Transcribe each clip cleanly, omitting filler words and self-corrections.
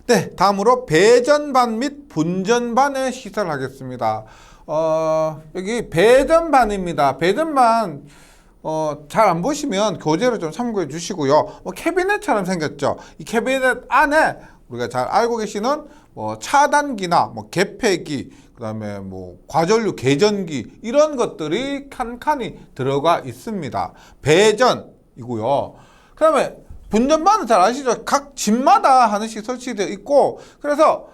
네, 다음으로 배전반 및 분전반의 시설을 하겠습니다. 여기 배전반입니다. 배전반 잘 안 보시면 교재를 좀 참고해 주시고요. 캐비넷처럼 생겼죠. 이 캐비넷 안에 우리가 잘 알고 계시는 차단기나 개폐기, 그다음에 과전류 개전기 이런 것들이 칸칸이 들어가 있습니다. 배전이고요. 그다음에 분전반은 잘 아시죠? 각 집마다 하나씩 설치되어 있고, 그래서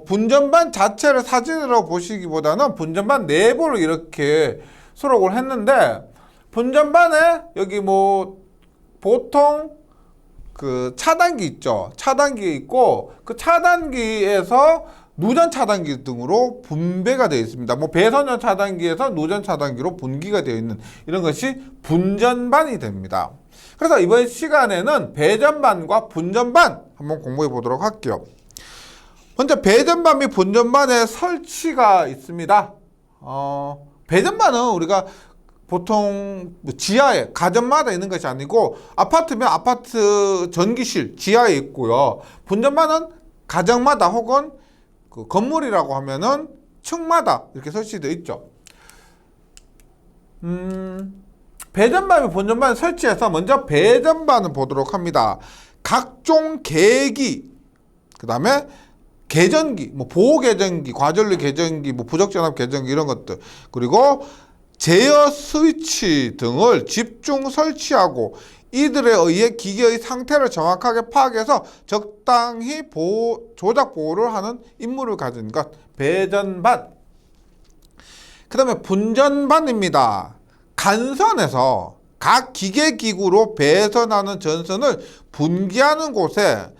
분전반 자체를 사진으로 보시기보다는 분전반 내부를 이렇게 수록을 했는데, 분전반에 여기 보통 그 차단기 있죠. 차단기 있고, 그 차단기에서 누전 차단기 등으로 분배가 되어 있습니다. 배선형 차단기에서 누전 차단기로 분기가 되어 있는 이런 것이 분전반이 됩니다. 그래서 이번 시간에는 배전반과 분전반 한번 공부해 보도록 할게요. 먼저 배전반 및 분전반의 설치가 있습니다. 배전반은 우리가 보통 지하에 가정마다 있는 것이 아니고, 아파트면 아파트 전기실 지하에 있고요. 분전반은 가정마다 혹은 그 건물이라고 하면은 층마다 이렇게 설치되어 있죠. 배전반 및 분전반 설치해서 먼저 배전반을 보도록 합니다. 각종 계기, 그 다음에 개전기, 보호 개전기, 과전류 개전기, 부적전압 개전기 이런 것들, 그리고 제어 스위치 등을 집중 설치하고 이들에 의해 기계의 상태를 정확하게 파악해서 적당히 조작 보호를 하는 임무를 가진 것, 배전반. 그 다음에 분전반입니다. 간선에서 각 기계기구로 배선하는 전선을 분기하는 곳에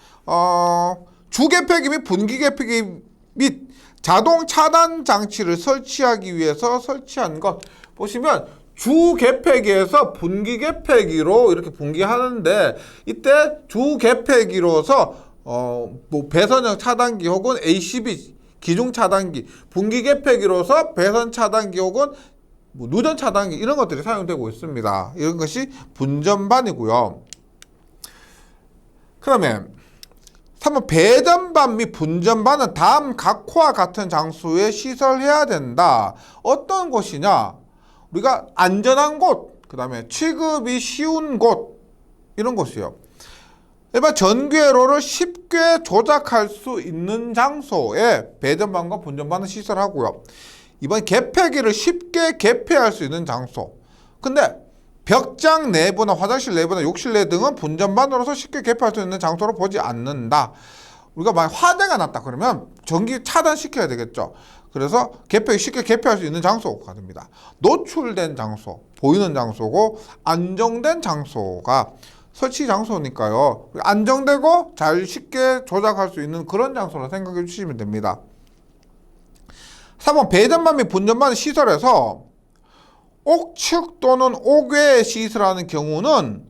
주개폐기 및 분기개폐기 및 자동 차단 장치를 설치하기 위해서 설치한 것. 보시면 주개폐기에서 분기개폐기로 이렇게 분기하는데, 이때 주개폐기로서 배선형 차단기 혹은 ACB 기중 차단기, 분기개폐기로서 배선 차단기 혹은 누전 차단기 이런 것들이 사용되고 있습니다. 이런 것이 분전반이고요. 그다음에 3번 배전반 및 분전반은 다음 각호와 같은 장소에 시설해야 된다. 어떤 곳이냐? 우리가 안전한 곳, 그 다음에 취급이 쉬운 곳, 이런 곳이요. 일반 전기회로를 쉽게 조작할 수 있는 장소에 배전반과 분전반을 시설하고요. 이번 개폐기를 쉽게 개폐할 수 있는 장소. 근데 벽장 내부나 화장실 내부나 욕실 내 등은 분전반으로서 쉽게 개폐할 수 있는 장소로 보지 않는다. 우리가 만약 화재가 났다 그러면 전기 차단시켜야 되겠죠. 그래서 쉽게 개폐할 수 있는 장소가 됩니다. 노출된 장소, 보이는 장소고, 안정된 장소가 설치 장소니까요. 안정되고 잘 쉽게 조작할 수 있는 그런 장소로 생각해 주시면 됩니다. 3번 배전반 및 분전반 시설에서 옥측 또는 옥외에 시설하는 경우는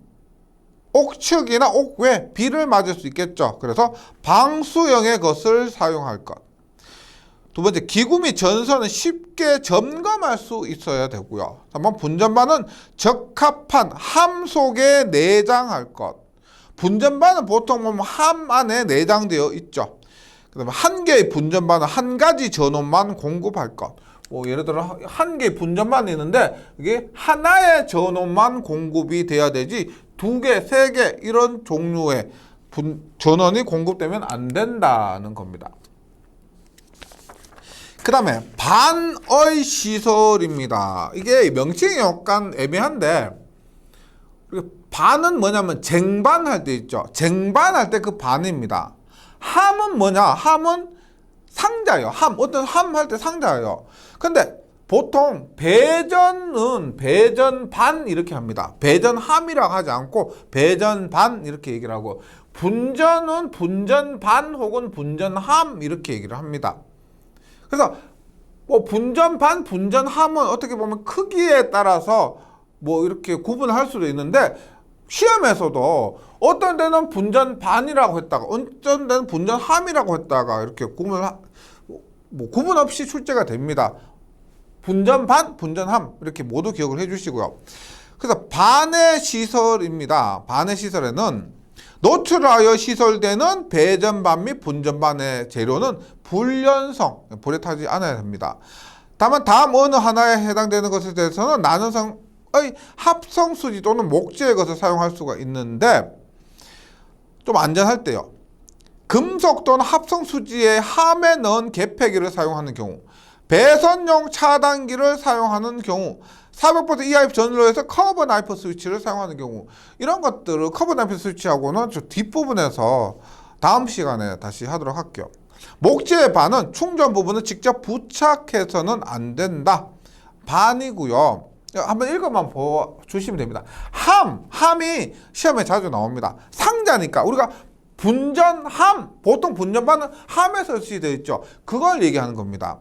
옥측이나 옥외, 비를 맞을 수 있겠죠. 그래서 방수형의 것을 사용할 것. 두 번째, 기구 및 전선은 쉽게 점검할 수 있어야 되고요. 3번 분전반은 적합한 함 속에 내장할 것. 분전반은 보통 보면 함 안에 내장되어 있죠. 그 다음에 한 개의 분전반은 한 가지 전원만 공급할 것. 예를 들어 한 개의 분전반이 있는데 이게 하나의 전원만 공급이 돼야 되지 두 개, 세 개 이런 종류의 전원이 공급되면 안 된다는 겁니다. 그 다음에 반의 시설입니다. 이게 명칭이 약간 애매한데, 반은 뭐냐면 쟁반할 때 있죠. 쟁반할 때 그 반입니다. 함은 뭐냐? 함은 상자예요. 어떤 함 할 때 상자예요. 근데 보통 배전은 배전반 이렇게 합니다. 배전함이라고 하지 않고 배전반 이렇게 얘기를 하고, 분전은 분전반 혹은 분전함 이렇게 얘기를 합니다. 그래서 분전반, 분전함은 어떻게 보면 크기에 따라서 이렇게 구분할 수도 있는데, 시험에서도 어떤 데는 분전반이라고 했다가 어떤 데는 분전함이라고 했다가 이렇게 구분 없이 출제가 됩니다. 분전반, 분전함 이렇게 모두 기억을 해주시고요. 그래서 반의 시설입니다. 반의 시설에는 노출하여 시설되는 배전반 및 분전반의 재료는 불연성, 불에 타지 않아야 합니다. 다만 다음 어느 하나에 해당되는 것에 대해서는 나연성의 합성수지 또는 목재의 것을 사용할 수가 있는데 좀 안전할 때요. 금속 또는 합성수지의 함에 넣은 개폐기를 사용하는 경우, 배선용 차단기를 사용하는 경우, 400V EIF 전로에서 커버 나이프 스위치를 사용하는 경우, 이런 것들을 커버 나이프 스위치하고는 저 뒷부분에서 다음 시간에 다시 하도록 할게요. 목재의 반은 충전 부분은 직접 부착해서는 안 된다. 반이고요. 한번 읽어만 보주시면 됩니다. 함이 시험에 자주 나옵니다. 상자니까 우리가 분전함, 보통 분전반은 함에 설치되어 있죠. 그걸 얘기하는 겁니다.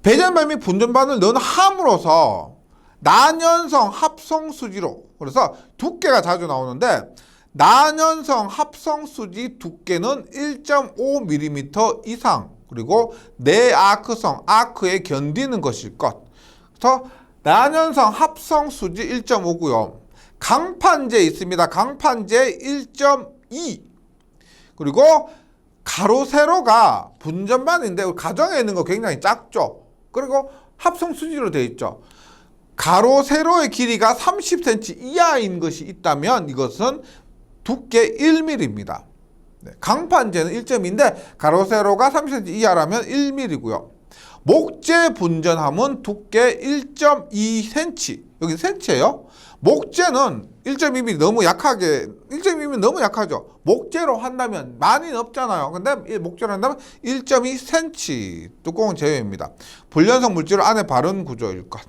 배전반 및 분전반을 넣은 함으로서 난연성 합성수지로, 그래서 두께가 자주 나오는데 난연성 합성수지 두께는 1.5mm 이상, 그리고 내아크성, 아크에 견디는 것일 것. 그래서 난연성 합성수지 1.5고요. 강판재 있습니다. 강판재 1.2. 그리고 가로 세로가 분전반인데 가정에 있는 거 굉장히 작죠. 그리고 합성수지로 되어 있죠. 가로 세로의 길이가 30cm 이하인 것이 있다면 이것은 두께 1mm입니다. 강판재는 1.2인데 가로 세로가 30cm 이하라면 1mm고요. 목재 분전함은 두께 1.2cm. 여기 cm예요. 목재는 1.2mm 너무 약하게, 1.2mm 너무 약하죠. 목재로 한다면 많이는 없잖아요. 근데 목재로 한다면 1.2cm 두꺼운 제외입니다. 불연성 물질을 안에 바른 구조일 것.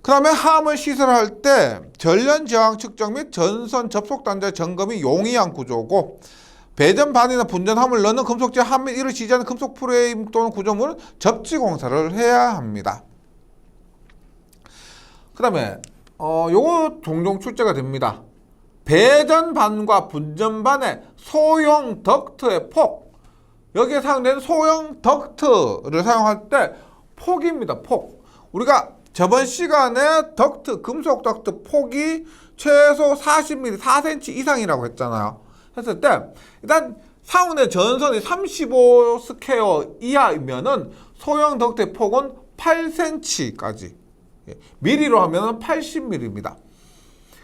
그 다음에 함을 시설할 때 전련 저항 측정 및 전선 접속 단자 점검이 용이한 구조고, 배전반이나 분전함을 넣는 금속재 함 및 이를 지지하는 금속 프레임 또는 구조물은 접지 공사를 해야 합니다. 그 다음에 요거 종종 출제가 됩니다. 배전반과 분전반의 소형 덕트의 폭. 여기에 사용되는 소형 덕트를 사용할 때 폭입니다. 폭. 우리가 저번 시간에 덕트, 금속 덕트 폭이 최소 40mm, 4cm 이상이라고 했잖아요. 했을 때 일단 사운의 전선이 35 스퀘어 이하이면은 소형 덕트의 폭은 8cm까지. 미리로 하면은 80mm입니다.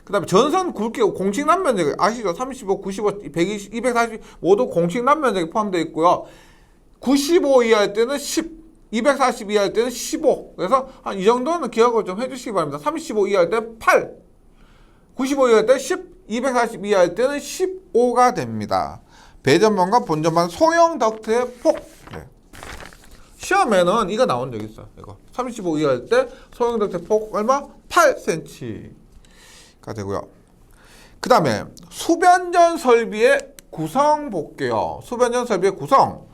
그 다음에 전선 굵기, 공식 난면적이 아시죠? 35, 95, 120, 240 모두 공식 난면적이 포함되어 있고요. 95 이하일 때는 10, 240 이하일 때는 15. 그래서 한 이 정도는 기억을 좀 해주시기 바랍니다. 35 이하일 때는 8, 95 이하일 때는 10, 240 이하일 때는 15가 됩니다. 배전반과 분전반 소형 덕트의 폭. 네. 시험에는 이거 나온 적 있어요. 이거 35 이하일 때 소형 덕트의 폭 얼마? 8cm가 되고요. 그 다음에 수변전 설비의 구성 볼게요. 수변전 설비의 구성.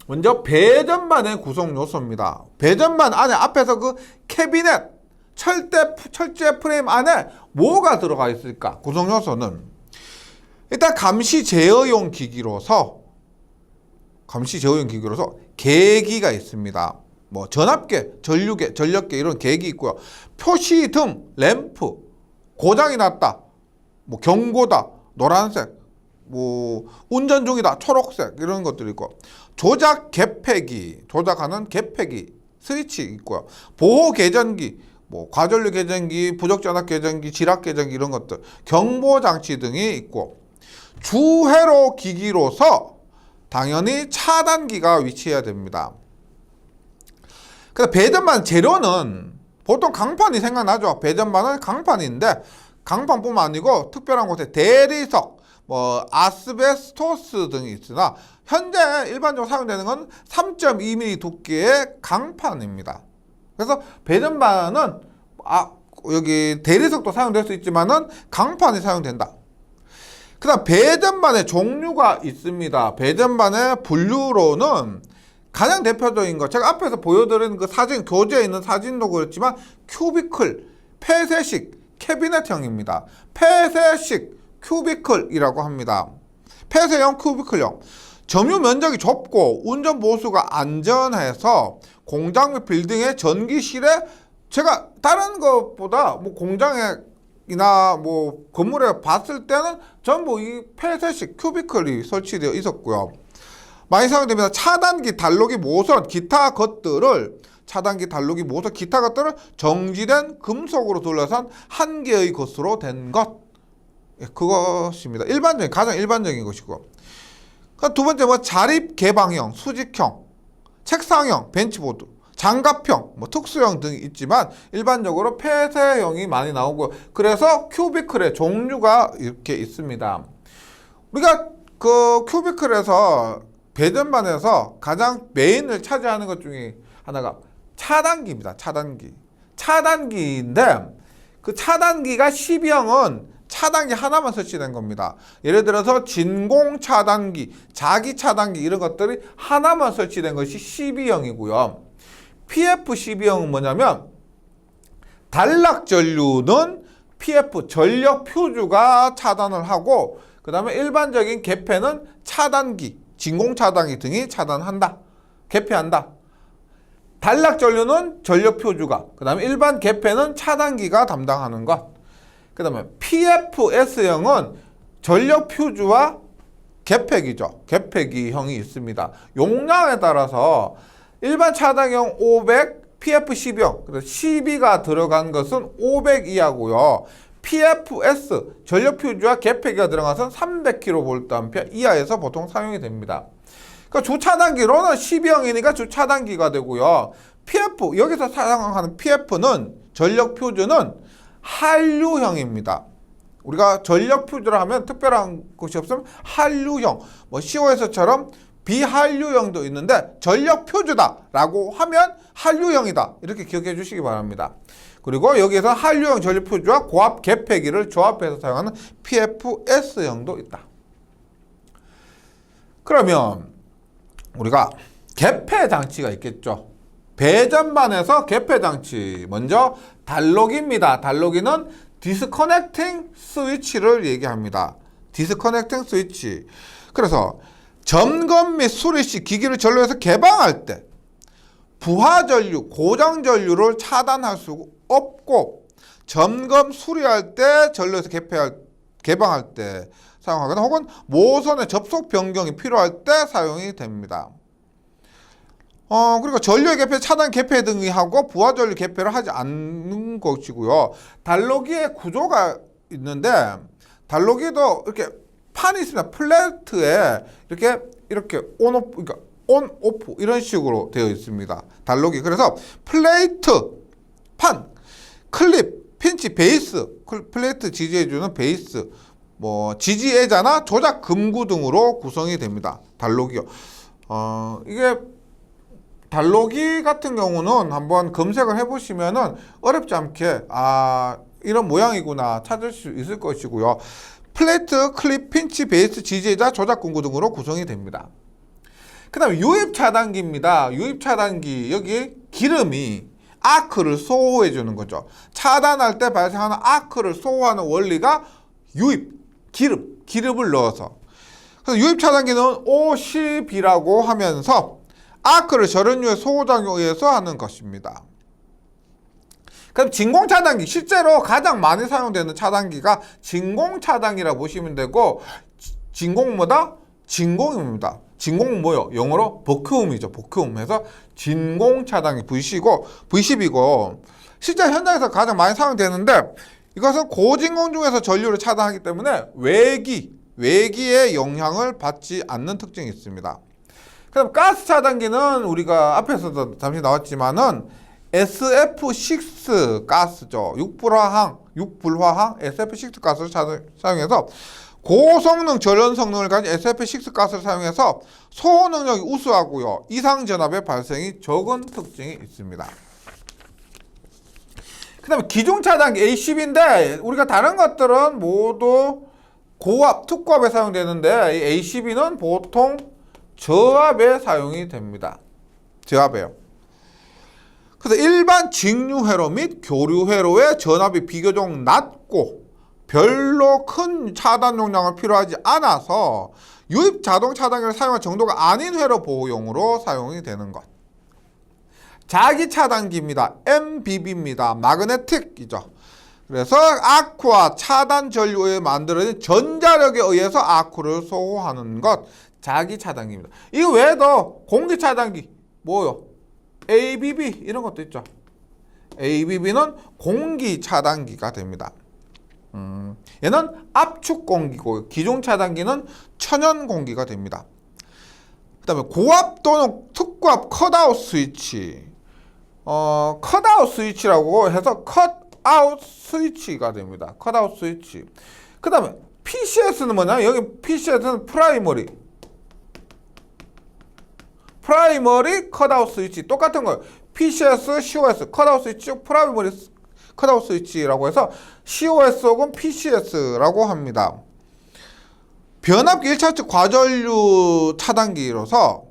먼저 배전반의 구성 요소입니다. 배전반 안에 앞에서 그 캐비넷, 철제 프레임 안에 뭐가 들어가 있을까? 구성 요소는 일단 감시 제어용 기기로서 계기가 있습니다. 뭐 전압계, 전력계 이런 계기 있고요. 표시등, 램프, 고장이 났다, 뭐 경고다, 노란색, 뭐 운전 중이다, 초록색 이런 것들이 있고, 조작하는 개폐기 스위치 있고요. 보호 계전기, 뭐 과전류 계전기, 부적전압 계전기, 지락 계전기 이런 것들, 경보 장치 등이 있고, 주회로 기기로서 당연히 차단기가 위치해야 됩니다. 그래서 배전반 재료는 보통 강판이 생각나죠. 배전반은 강판인데 강판뿐만 아니고 특별한 곳에 대리석, 뭐 아스베스토스 등이 있으나 현재 일반적으로 사용되는 건 3.2mm 두께의 강판입니다. 그래서 배전반은 여기 대리석도 사용될 수 있지만은 강판이 사용된다. 그 다음 배전반의 종류가 있습니다. 배전반의 분류로는 가장 대표적인 거, 제가 앞에서 보여드린 그 사진, 교재에 있는 사진도 그렇지만 큐비클, 폐쇄식, 캐비넷형입니다. 폐쇄식 큐비클이라고 합니다. 폐쇄형 큐비클형. 점유 면적이 좁고 운전 보수가 안전해서 공장 및 빌딩의 전기실에, 제가 다른 것보다 뭐 공장에 이나 뭐 건물에 봤을 때는 전부 이 폐쇄식 큐비클이 설치되어 있었고요. 많이 사용됩니다. 차단기, 단로기, 모선, 기타 것들을 차단기, 단로기, 모선, 기타 것들을 정지된 금속으로 둘러싼 한 개의 것으로 된 것. 그것입니다. 일반적인, 가장 일반적인 것이고. 두 번째 뭐 자립 개방형, 수직형, 책상형, 벤치보드, 장갑형, 뭐 특수형 등이 있지만 일반적으로 폐쇄형이 많이 나오고, 그래서 큐비클의 종류가 이렇게 있습니다. 우리가 그 큐비클에서 배전반에서 가장 메인을 차지하는 것 중에 하나가 차단기입니다. 차단기인데 그 차단기가 12형은 차단기 하나만 설치된 겁니다. 예를 들어서 진공 차단기, 자기 차단기 이런 것들이 하나만 설치된 것이 12형이고요. PF 12형은 뭐냐면 단락 전류는 PF 전력 표주가 차단을 하고, 그 다음에 일반적인 개폐는 차단기, 진공 차단기 등이 차단한다, 개폐한다. 단락 전류는 전력 표주가, 그 다음에 일반 개폐는 차단기가 담당하는 것. 그 다음에 PFS형은 전력 표주와 개폐기죠. 개폐기형이 있습니다. 용량에 따라서 일반 차단형 500, PF12형, 그래서 12가 들어간 것은 500 이하고요. PFS, 전력 표주와 개폐기가 들어간 것은 300kVA 이하에서 보통 사용이 됩니다. 그러니까 주차단기로는 12형이니까 주차단기가 되고요. PF, 여기서 사용하는 PF는 전력 표주는 한류형입니다. 우리가 전력 표주라 하면 특별한 것이 없으면 한류형, 뭐 COS처럼 비한류형도 있는데 전력 표주다라고 하면 한류형이다, 이렇게 기억해 주시기 바랍니다. 그리고 여기에서 한류형 전력 표주와 고압 개폐기를 조합해서 사용하는 PFS형도 있다. 그러면 우리가 개폐 장치가 있겠죠. 배전반에서 개폐 장치, 먼저 단로기입니다. 단로기는 디스커넥팅 스위치를 얘기합니다. 디스커넥팅 스위치. 그래서 점검 및 수리 시 기기를 전로에서 개방할 때 부하 전류, 고장 전류를 차단할 수 없고, 점검 수리할 때 전로에서 개방할 때 사용하거나, 혹은 모선의 접속 변경이 필요할 때 사용이 됩니다. 그리고 전류의 개폐, 차단 개폐 등이 하고 부하 전류 개폐를 하지 않는 것이고요. 단로기의 구조가 있는데, 단로기도 이렇게 판이 있습니다. 플레이트에 이렇게 온 오프, 그러니까 온 오프 이런 식으로 되어 있습니다. 단로기. 그래서 플레이트, 판, 클립, 핀치, 베이스, 플레이트 지지해주는 베이스, 뭐 지지애자나 조작 금구 등으로 구성이 됩니다. 단로기요. 이게 단로기 같은 경우는 한번 검색을 해보시면은 어렵지 않게 이런 모양이구나 찾을 수 있을 것이고요. 플레이트, 클립, 핀치, 베이스, 지지자, 조작 금구 등으로 구성이 됩니다. 그 다음에 유입 차단기입니다. 유입 차단기, 여기 기름이 아크를 소호해 주는 거죠. 차단할 때 발생하는 아크를 소호하는 원리가 유입, 기름을 넣어서. 그래서 유입 차단기는 OCB라고 하면서 아크를 저련유의 소호작용에 의해서 하는 것입니다. 그럼 진공 차단기, 실제로 가장 많이 사용되는 차단기가 진공 차단기라고 보시면 되고, 진공 뭐다? 진공입니다. 진공 뭐요? 영어로 버큐움이죠. 버큐움 해서 진공 차단기 V10이고 실제 현장에서 가장 많이 사용되는데, 이것은 고진공 중에서 전류를 차단하기 때문에 외기의 영향을 받지 않는 특징이 있습니다. 그럼 가스 차단기는 우리가 앞에서도 잠시 나왔지만은 SF6 가스죠. 6불화항 SF6 가스를 사용해서 고성능 절연 성능을 가진 SF6 가스를 사용해서 소호 능력이 우수하고요. 이상 전압의 발생이 적은 특징이 있습니다. 그 다음에 기중 차단기 A10인데, 우리가 다른 것들은 모두 고압, 특고압에 사용되는데, 이 A12는 보통 저압에 사용이 됩니다. 저압에요. 그래서 일반 직류회로 및 교류회로의 전압이 비교적 낮고 별로 큰 차단 용량을 필요하지 않아서 유입 자동 차단기를 사용할 정도가 아닌 회로 보호용으로 사용이 되는 것. 자기 차단기입니다. MBB입니다. 마그네틱이죠. 그래서 아쿠아 차단 전류에 만들어진 전자력에 의해서 아쿠를 소호하는 것, 자기 차단기입니다. 이거 외에도 공기 차단기 뭐요? ABB 이런 것도 있죠. ABB는 공기 차단기가 됩니다. 얘는 압축 공기고 기존 차단기는 천연 공기가 됩니다. 그 다음에 고압 또는 특고압 컷아웃 스위치, 컷아웃 스위치라고 해서 컷아웃 스위치가 됩니다. 컷아웃 스위치. 그 다음에 PCS는 뭐냐? 여기 PCS는 프라이머리 컷아웃 스위치 똑같은 거예요. PCS, COS 컷아웃 스위치, 프라이머리 컷아웃 스위치라고 해서 COS 혹은 PCS라고 합니다. 변압기 1차측 과전류 차단기로서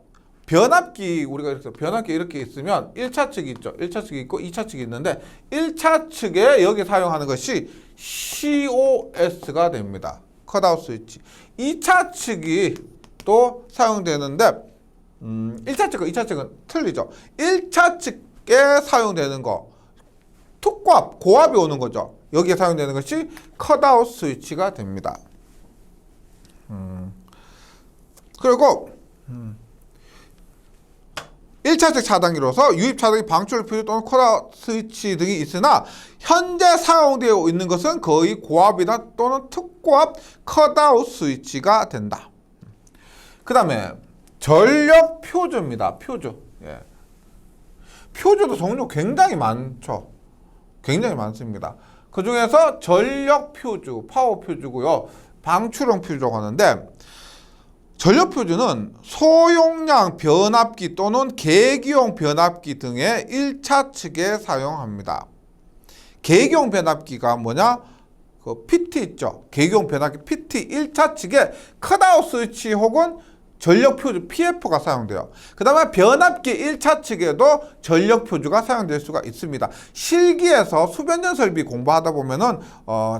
변압기 우리가 이렇게 변압기 이렇게 있으면 1차측이 있죠. 1차측이 있고 2차측이 있는데 1차측에 여기 사용하는 것이 COS가 됩니다. 컷아웃 스위치. 2차측이 또 사용되는데 1차측과 2차측은 틀리죠. 1차측에 사용되는 거 특고압, 고압이 오는 거죠. 여기에 사용되는 것이 컷아웃 스위치가 됩니다. 그리고 1차측 차단기로서 유입 차단기, 방출 퓨즈 또는 컷아웃 스위치 등이 있으나 현재 사용되어 있는 것은 거의 고압이나 또는 특고압 컷아웃 스위치가 된다. 그 다음에 전력 퓨즈입니다. 퓨즈. 예. 퓨즈도 종류 굉장히 많죠. 굉장히 많습니다. 그 중에서 전력 퓨즈, 파워 퓨즈고요. 방출형 퓨즈라고 하는데 전력 퓨즈는 소용량 변압기 또는 계기용 변압기 등의 1차측에 사용합니다. 계기용 변압기가 뭐냐? 그 PT 있죠. 계기용 변압기 PT 1차측에 컷아웃 스위치 혹은 전력 퓨즈 PF가 사용돼요. 그 다음에 변압기 1차측에도 전력 퓨즈가 사용될 수가 있습니다. 실기에서 수변전 설비 공부하다 보면은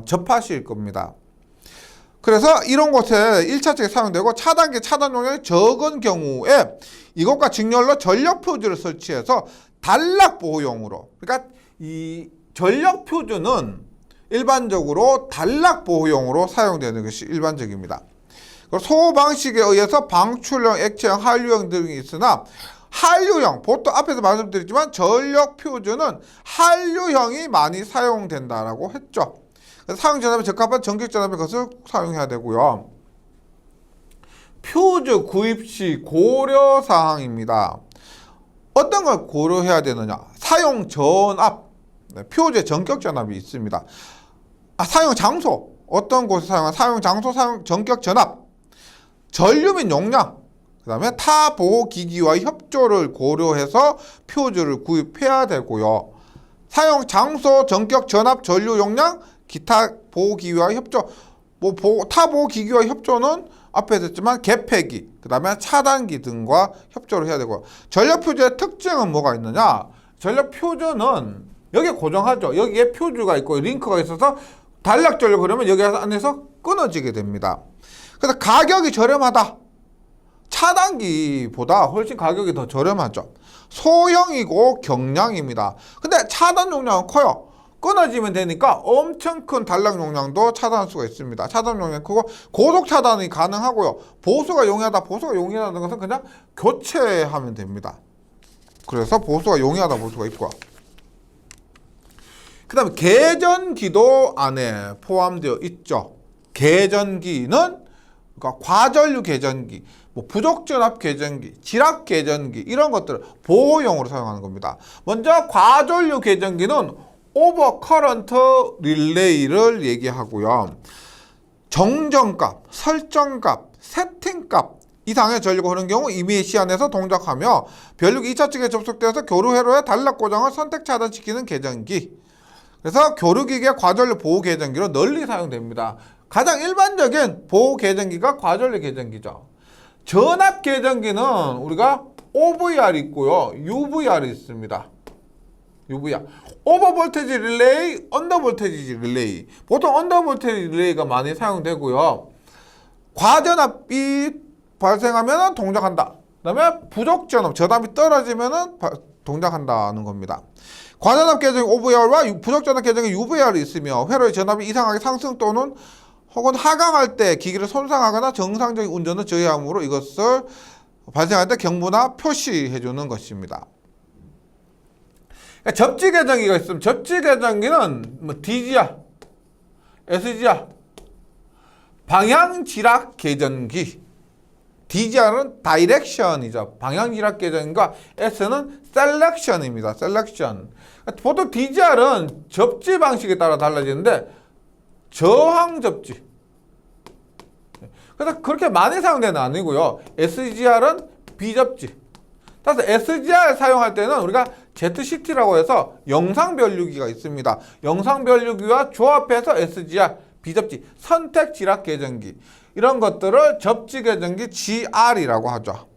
접하실 겁니다. 그래서 이런 곳에 1차측에 사용되고 차단기 차단 용량이 적은 경우에 이것과 직렬로 전력 퓨즈를 설치해서 단락 보호용으로, 그러니까 이 전력 퓨즈는 일반적으로 단락 보호용으로 사용되는 것이 일반적입니다. 소호 방식에 의해서 방출형, 액체형, 한류형 등이 있으나 한류형, 보통 앞에서 말씀드렸지만 전력 퓨즈는 한류형이 많이 사용된다라고 했죠. 사용 전압에 적합한 전격 전압의 것을 사용해야 되고요. 퓨즈 구입 시 고려 사항입니다. 어떤 걸 고려해야 되느냐? 사용 전압, 퓨즈의 전격 전압이 있습니다. 사용 장소, 어떤 곳에 사용한 사용 장소, 사용 전격 전압, 전류 및 용량, 그 다음에 타 보호 기기와 협조를 고려해서 퓨즈를 구입해야 되고요. 사용 장소, 전격 전압, 전류 용량, 기타 보호 기기와 협조, 타 보호 기기와 협조는 앞에 했지만 개폐기, 그 다음에 차단기 등과 협조를 해야 되고요. 전력 퓨즈의 특징은 뭐가 있느냐? 전력 퓨즈는 여기에 고정하죠. 여기에 퓨즈가 있고 링크가 있어서 단락 전력 그러면 여기 안에서 끊어지게 됩니다. 그래서 가격이 저렴하다. 차단기보다 훨씬 가격이 더 저렴하죠. 소형이고 경량입니다. 근데 차단 용량은 커요. 끊어지면 되니까 엄청 큰 단락 용량도 차단할 수가 있습니다. 차단 용량이 크고 고속 차단이 가능하고요. 보수가 용이하다. 보수가 용이하다는 것은 그냥 교체하면 됩니다. 그래서 보수가 용이하다 볼 수가 있고요. 그 다음에 계전기도 안에 포함되어 있죠. 계전기는 그러니까 과전류 계전기, 부족전압 계전기, 지락 계전기 이런 것들을 보호용으로 사용하는 겁니다. 먼저 과전류 계전기는 오버커런트 릴레이를 얘기하고요. 정정값, 설정값, 세팅값 이상의 전류가 흐르는 경우 임의의 시안에서 동작하며 변류기 2차측에 접속되어서 교류 회로의 단락 고정을 선택 차단시키는 계전기. 그래서 교류기계 과전류 보호 계전기로 널리 사용됩니다. 가장 일반적인 보호 계전기가 과전류 계전기죠. 전압 계전기는 우리가 OVR 있고요. UVR 있습니다. UVR. 오버볼테지 릴레이, 언더볼테지 릴레이. 보통 언더볼테지 릴레이가 많이 사용되고요. 과전압이 발생하면 동작한다. 그 다음에 부족전압, 전압이 떨어지면 동작한다는 겁니다. 과전압 계정이 OVR과 부적전압 계정이 UVR이 있으며 회로의 전압이 이상하게 상승 또는 혹은 하강할 때 기기를 손상하거나 정상적인 운전을 저해하므로 이것을 발생할 때 경보나 표시해 주는 것입니다. 그러니까 접지 계정기가 있으면 접지 계정기는 뭐 D지야, S지야, 방향 지락 계정기. D지는 다이렉션이죠. 방향 지락 계정과 S는 셀렉션입니다. 셀렉션. 보통 DGR은 접지 방식에 따라 달라지는데 저항 접지. 그래서 그렇게 많이 사용되는 아니고요. SGR은 비접지. 따라서 SGR 사용할 때는 우리가 ZCT라고 해서 영상 변류기가 있습니다. 영상 변류기와 조합해서 SGR, 비접지, 선택 지락 계정기. 이런 것들을 접지 계정기 GR이라고 하죠.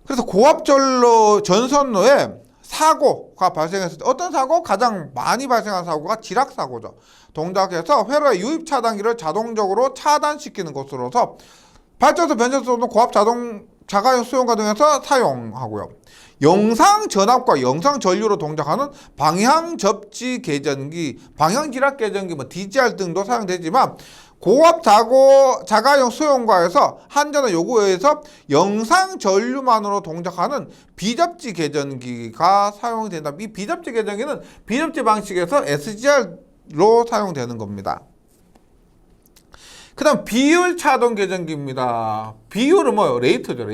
그래서 고압 전선로에 사고가 발생했을 때 어떤 사고? 가장 많이 발생한 사고가 지락 사고죠. 동작해서 회로의 유입 차단기를 자동적으로 차단시키는 것으로서 발전소, 변전소 또는 고압 자가용 수용가 등에서 사용하고요. 영상 전압과 영상 전류로 동작하는 방향 접지 계전기, 방향 지락 계전기, DGR 등도 사용되지만 고압 자가용 수용가에서 한전의 요구에 의해서 영상 전류만으로 동작하는 비접지 계전기가 사용된다. 이 비접지 계전기는 비접지 방식에서 SGR로 사용되는 겁니다. 그 다음 비율 차동 계전기입니다. 비율은 뭐예요? 레이트죠.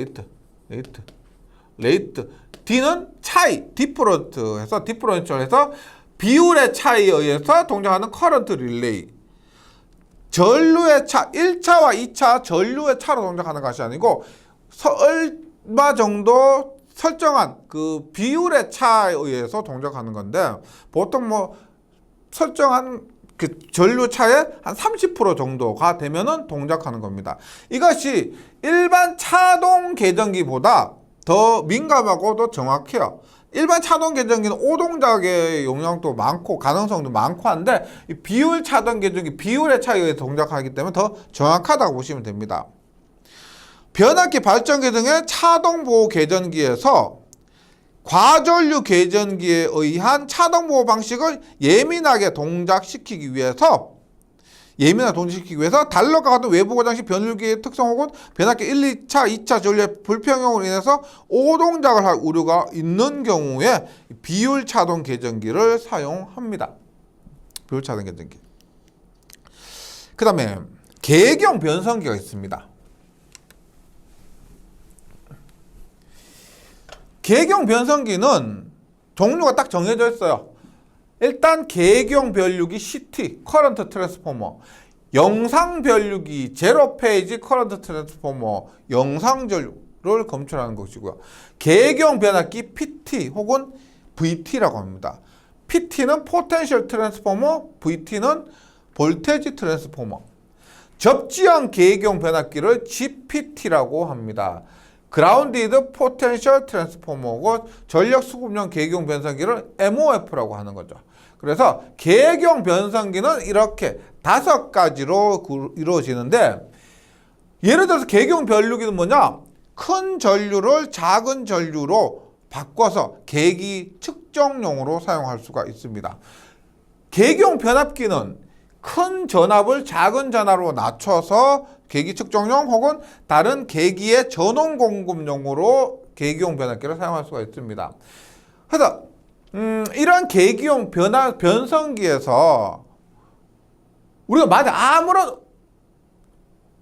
레이트. D는 차이, 디퍼런트 해서 디퍼런셜해서 비율의 차이에 의해서 동작하는 커런트 릴레이. 전류의 차, 1차와 2차 전류의 차로 동작하는 것이 아니고 얼마 정도 설정한 그 비율의 차에 의해서 동작하는 건데 보통 뭐 설정한 그 전류 차의 한 30% 정도가 되면은 동작하는 겁니다. 이것이 일반 차동 계전기보다 더 민감하고 더 정확해요. 일반 차동 계전기는 오동작의 용량도 많고 가능성도 많고 한데 이 비율 차동 계전기 비율의 차이에 의해 동작하기 때문에 더 정확하다고 보시면 됩니다. 변압기 발전기 등의 차동 보호 계전기에서 과전류 계전기에 의한 차동 보호 방식을 예민하게 동작시키기 위해서 달력과 같은 외부 고장식 변류기의 특성 혹은 변압기 1, 2차, 2차 전류의 불평형으로 인해서 오동작을 할 우려가 있는 경우에 비율 차동 계전기를 사용합니다. 비율 차동 계전기. 그 다음에 계경 변성기가 있습니다. 계경 변성기는 종류가 딱 정해져 있어요. 일단 계경 변류기 CT, 커런트 트랜스포머, 영상 변류기 제로 페이지 커런트 트랜스포머, 영상 전류를 검출하는 것이고요. 계경 변압기 PT 혹은 VT라고 합니다. PT는 포텐셜 트랜스포머, VT는 볼테지 트랜스포머. 접지형 계경 변압기를 GPT라고 합니다. 그라운디드 포텐셜 트랜스포머고 전력 수급용 계경 변성기를 MOF라고 하는 거죠. 그래서 계경 변성기는 이렇게 5가지로 이루어지는데 예를 들어서 계경 변류기는 뭐냐? 큰 전류를 작은 전류로 바꿔서 계기 측정용으로 사용할 수가 있습니다. 계경 변압기는 큰 전압을 작은 전압으로 낮춰서 계기 측정용 혹은 다른 계기의 전원 공급용으로 계기용 변압기를 사용할 수가 있습니다. 그래서 이런 계기용 변성기에서 우리가 만약 아무런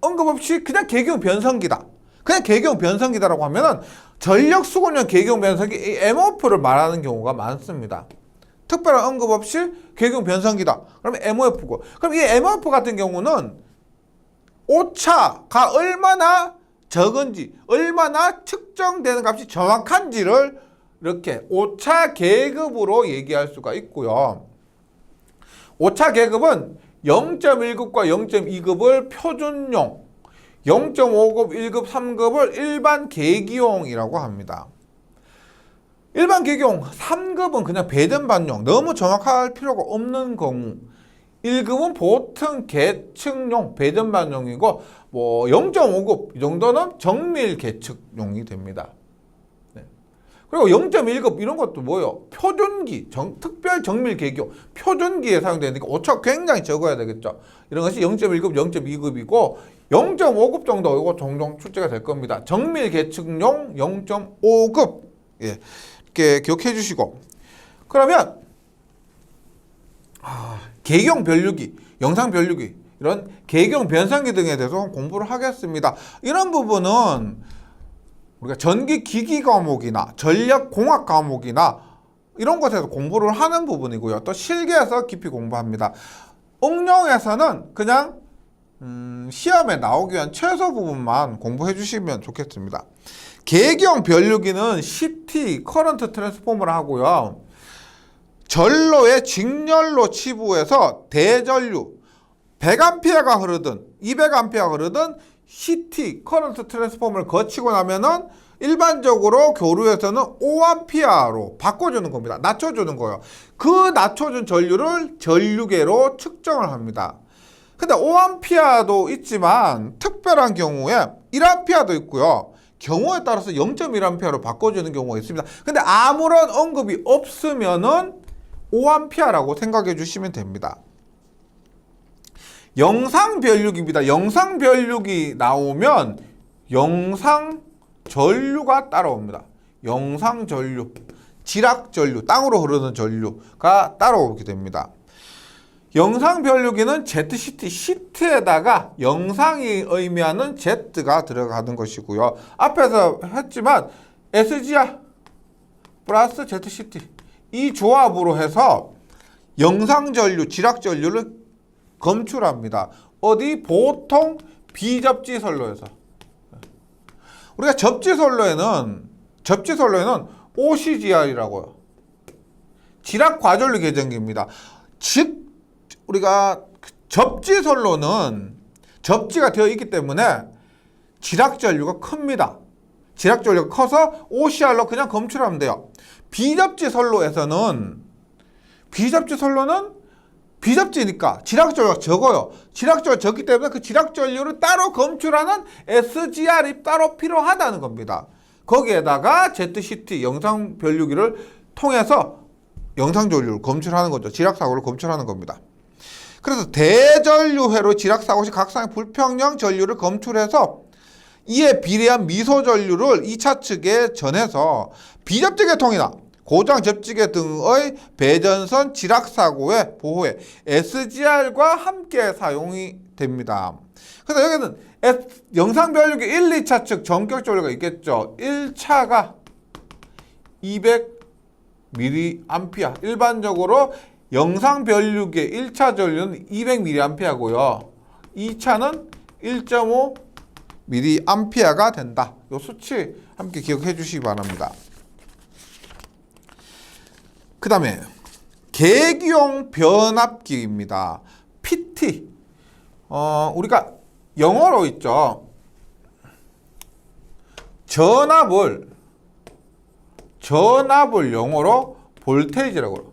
언급 없이 그냥 계기용 변성기다. 그냥 계기용 변성기다라고 하면은 전력 수급용 계기용 변성기 MOF를 말하는 경우가 많습니다. 특별한 언급 없이 계기용 변성기다. 그러면 MOF고. 그럼 이 MOF 같은 경우는 오차가 얼마나 적은지, 얼마나 측정되는 값이 정확한지를 이렇게 오차 계급으로 얘기할 수가 있고요. 오차 계급은 0.1급과 0.2급을 표준용, 0.5급, 1급, 3급을 일반 계기용이라고 합니다. 일반 계기용 3급은 그냥 배전반용, 너무 정확할 필요가 없는 경우. 1급은 보통 계측용, 배전반용이고 뭐 0.5급 이 정도는 정밀 계측용이 됩니다. 네. 그리고 0.1급 이런 것도 뭐예요? 표준기, 특별 정밀 계기용 표준기에 사용되니까 오차가 굉장히 적어야 되겠죠. 이런 것이 0.1급, 0.2급이고 0.5급 정도 이거 종종 출제가 될 겁니다. 정밀 계측용 0.5급 예, 이렇게 기억해 주시고 그러면 계기용 변류기, 영상 변류기 이런 계기용 변성기 등에 대해서 공부를 하겠습니다. 이런 부분은 우리가 전기기기 과목이나 전력공학 과목이나 이런 것에서 공부를 하는 부분이고요. 또 실기에서 깊이 공부합니다. 응용에서는 그냥 시험에 나오기 위한 최소 부분만 공부해 주시면 좋겠습니다. 계기용 변류기는 CT, 커런트 트랜스포머를 하고요. 전로의 직렬로 치부에서 대전류 100A가 흐르든 200A가 흐르든 CT, 커런트 트랜스포머를 거치고 나면은 일반적으로 교류에서는 5A로 바꿔주는 겁니다. 낮춰주는 거예요. 그 낮춰준 전류를 전류계로 측정을 합니다. 근데 5A도 있지만 특별한 경우에 1A도 있고요. 경우에 따라서 0.1A로 바꿔주는 경우가 있습니다. 근데 아무런 언급이 없으면은 5A라고 생각해 주시면 됩니다. 영상 변류기입니다. 영상 변류기 나오면 영상 전류가 따라옵니다. 영상 전류, 지락 전류, 땅으로 흐르는 전류가 따라오게 됩니다. 영상 변류기는 ZCT, 시트에다가 영상이 의미하는 Z가 들어가는 것이고요. 앞에서 했지만 SGR 플러스 ZCT 이 조합으로 해서 영상 전류, 지락 전류를 검출합니다. 어디? 보통 비접지 선로에서. 우리가 접지 선로에는 OCGR이라고요. 지락 과전류 계전기입니다. 즉 우리가 접지 선로는 접지가 되어 있기 때문에 지락 전류가 큽니다. 지락 전류가 커서 OCR로 그냥 검출하면 돼요. 비접지 선로에서는 비접지니까 지락 전류가 적어요. 지락 전류가 적기 때문에 그 지락 전류를 따로 검출하는 SGR이 따로 필요하다는 겁니다. 거기에다가 ZCT 영상 변류기를 통해서 영상 전류를 검출하는 거죠. 지락 사고를 검출하는 겁니다. 그래서 대전류회로 지락 사고 시 각상의 불평형 전류를 검출해서 이에 비례한 미소 전류를 2차 측에 전해서 비접지 계통이나 고장 접지계 등의 배전선 지락 사고의 보호에 SGR과 함께 사용이 됩니다. 그래서 여기는 영상 변류기 1, 2차 측 전격 전류가 있겠죠. 1차가 200mA. 일반적으로 영상 변류기의 1차 전류는 200mA고요. 2차는 1.5mA가 된다. 이 수치 함께 기억해 주시기 바랍니다. 그 다음에 계기용 변압기입니다. PT. 우리가 영어로 있죠. 전압을 영어로 볼테이지라고 그래요.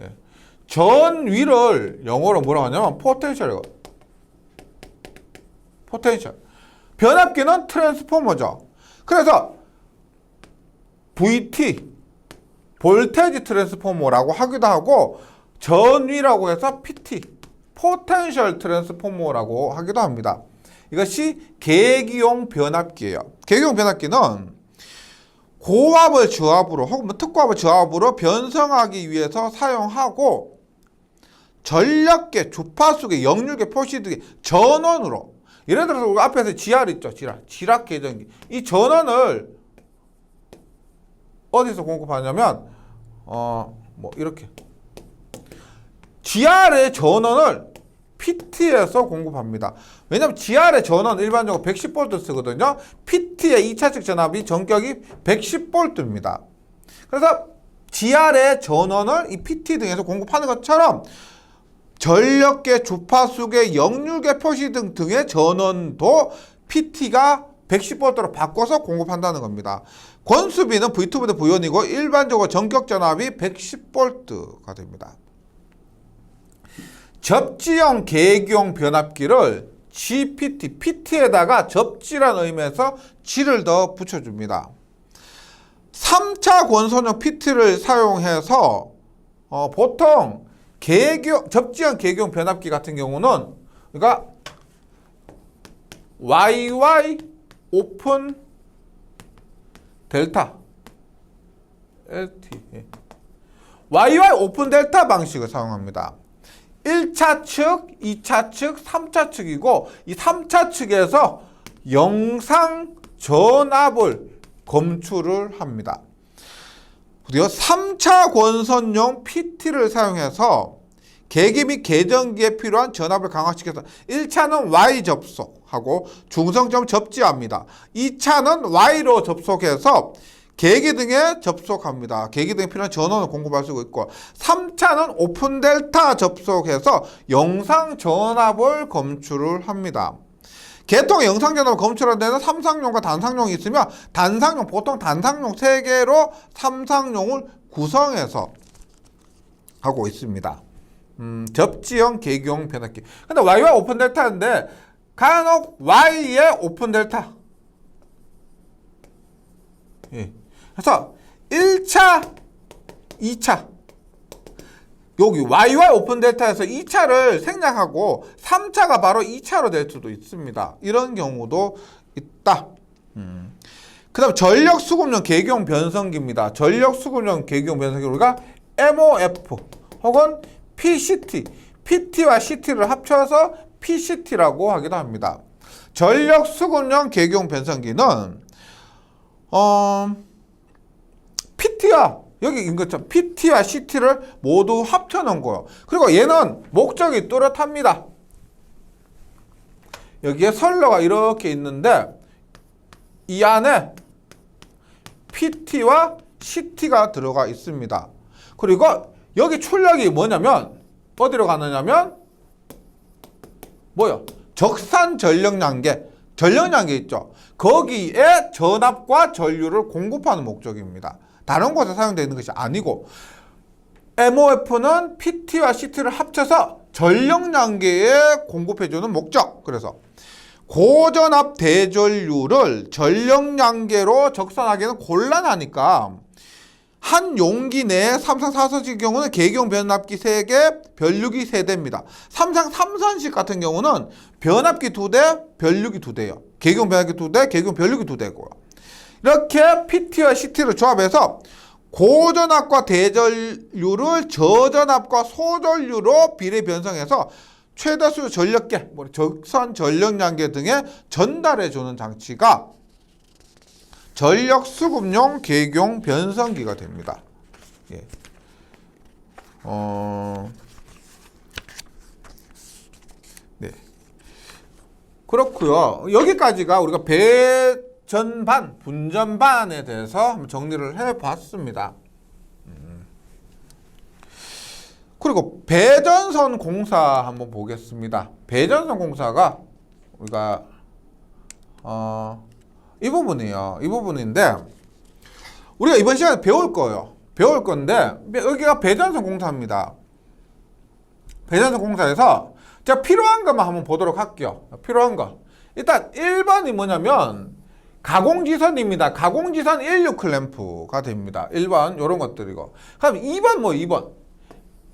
예. 전위를 영어로 뭐라고 하냐면 포텐셜이라고 해요. 포텐셜. 변압기는 트랜스포머죠. 그래서 VT 볼테이지 트랜스포머라고 하기도 하고 전위라고 해서 PT 포텐셜 트랜스포머라고 하기도 합니다. 이것이 계기용 변압기예요. 계기용 변압기는 고압을 저압으로 혹은 특고압을 저압으로 변성하기 위해서 사용하고 전력계, 주파수계, 역류계, 표시등의 전원으로 예를 들어서 우리 앞에서 GR 있죠. 지락 계전기. 이 전원을 어디서 공급하냐면 뭐 이렇게 GR의 전원을 PT에서 공급합니다. 왜냐하면 GR의 전원 일반적으로 110V 쓰거든요. PT의 2차측 전압이 전격이 110V입니다. 그래서 GR의 전원을 이 PT 등에서 공급하는 것처럼 전력계, 주파수계, 역류계, 표시등 등의 전원도 PT가 110V로 바꿔서 공급한다는 겁니다. 권수비는 V2보다 V1이고 일반적으로 전격 전압이 110V가 됩니다. 접지형 계기용 변압기를 GPT, PT에다가 접지라는 의미에서 G를 더 붙여줍니다. 3차 권선형 PT를 사용해서 보통 접지형 계기용 변압기 같은 경우는 그러니까 YY 오픈 델타 LT YY 오픈 델타 방식을 사용합니다. 1차 측, 2차 측, 3차 측이고 이 3차 측에서 영상 전압을 검출을 합니다. 그리고 3차 권선용 PT를 사용해서 계기 및 계전기에 필요한 전압을 강화시켜서 1차는 Y 접속하고 중성점 접지합니다. 2차는 Y로 접속해서 계기 등에 접속합니다. 계기 등에 필요한 전원을 공급할 수 있고 3차는 오픈 델타 접속해서 영상 전압을 검출을 합니다. 개통 영상 전압을 검출하는 데는 삼상용과 단상용이 있으며 단상용, 보통 단상용 3개로 삼상용을 구성해서 하고 있습니다. 접지형 계기용 변압기. 근데 Y와 오픈 델타인데 간혹 Y의 오픈 델타. 예. 그래서 1차, 2차 여기 YY 오픈 델타에서 2차를 생략하고 3차가 바로 2차로 될 수도 있습니다. 이런 경우도 있다. 그 다음 전력 수급용 계기용 변성기입니다. 전력 수급용 계기용 변성기 우리가 MOF 혹은 PCT, PT와 CT를 합쳐서 PCT라고 하기도 합니다. 전력 수급용 계기용 변성기는 PT와 여기 있는 것처럼 PT와 CT를 모두 합쳐놓은 거예요. 그리고 얘는 목적이 뚜렷합니다. 여기에 선로가 이렇게 있는데 이 안에 PT와 CT가 들어가 있습니다. 그리고 여기 출력이 뭐냐면 어디로 가느냐면 뭐요? 적산 전력량계, 전력량계 있죠. 거기에 전압과 전류를 공급하는 목적입니다. 다른 곳에 사용되어 있는 것이 아니고 MOF는 PT와 CT를 합쳐서 전력량계에 공급해주는 목적. 그래서 고전압 대전류를 전력량계로 적산하기는 곤란하니까 한 용기 내에 삼상 4선식 경우는 계기용 변압기 3개, 변류기 3대입니다. 삼상 3선식 같은 경우는 변압기 2대, 변류기 2대예요. 계기용 변압기 2대, 계기용 변류기 2대고요. 이렇게 PT와 CT를 조합해서 고전압과 대전류를 저전압과 소전류로 비례 변성해서 최다수 전력계, 적선 전력량계 등에 전달해주는 장치가 전력 수급용 계기용 변성기가 됩니다. 예. 네. 그렇고요. 여기까지가 우리가 배전반, 분전반에 대해서 한번 정리를 해봤습니다. 그리고 배전선 공사 한번 보겠습니다. 배전선 공사가 우리가 이 부분이에요. 이 부분인데 우리가 이번 시간에 배울 거예요. 배울 건데 여기가 배전선 공사입니다. 배전선 공사에서 제가 필요한 것만 한번 보도록 할게요. 필요한 거. 일단 1번이 뭐냐면 가공지선입니다. 가공지선 16 클램프가 됩니다. 1번 이런 것들이고. 그럼 2번 뭐 2번.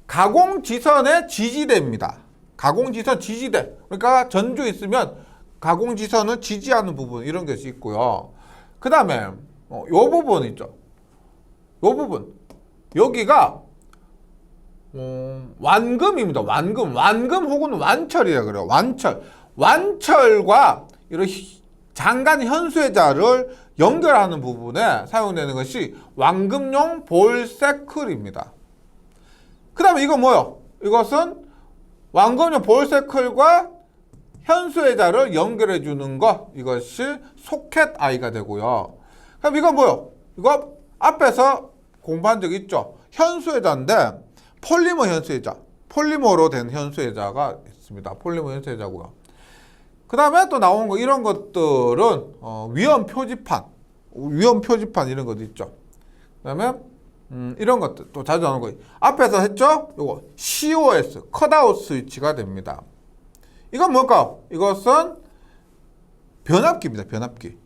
가공지선의 지지대입니다. 가공지선 지지대. 그러니까 전주 있으면 가공지선을 지지하는 부분 이런 것이 있고요. 그 다음에 요 부분 있죠. 요 부분. 여기가 완금입니다. 완금 혹은 완철이라 그래요. 완철과 이런 장간 현수회자를 연결하는 부분에 사용되는 것이 완금용 볼세클입니다. 그 다음에 이거 뭐요? 이것은 완금용 볼세클과 현수회자를 연결해 주는 것, 이것이 소켓 I가 되고요. 그럼 이건 뭐요? 이거 앞에서 공부한 적 있죠? 현수회자인데 폴리머 현수회자, 폴리머로 된 현수회자가 있습니다. 폴리머 현수회자고요. 그 다음에 또 나오는 거 이런 것들은 위험 표지판 이런 것도 있죠. 그 다음에 이런 것들 또 자주 나오는 거 앞에서 했죠? 요거 COS 컷아웃 스위치가 됩니다. 이건 뭘까? 이것은 변압기입니다. 변압기.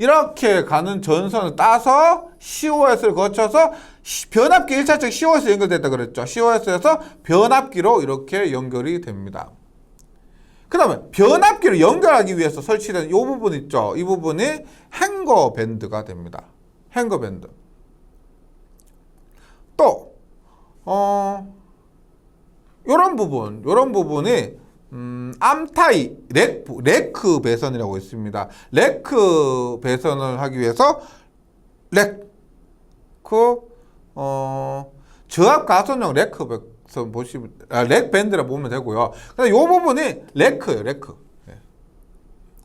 이렇게 가는 전선을 따서 COS를 거쳐서 변압기 1차측 COS 연결됐다 그랬죠. COS에서 변압기로 이렇게 연결이 됩니다. 그 다음에 변압기를 연결하기 위해서 설치된 이 부분 있죠. 이 부분이 행거 밴드가 됩니다. 행거 밴드. 또 요런 부분이 암타이 레크 배선이라고 있습니다. 레크 배선을 하기 위해서 저압 가선용 레크 배선 보시면 렉 밴드라 보면 되고요. 이 부분이 레크예요. 레크.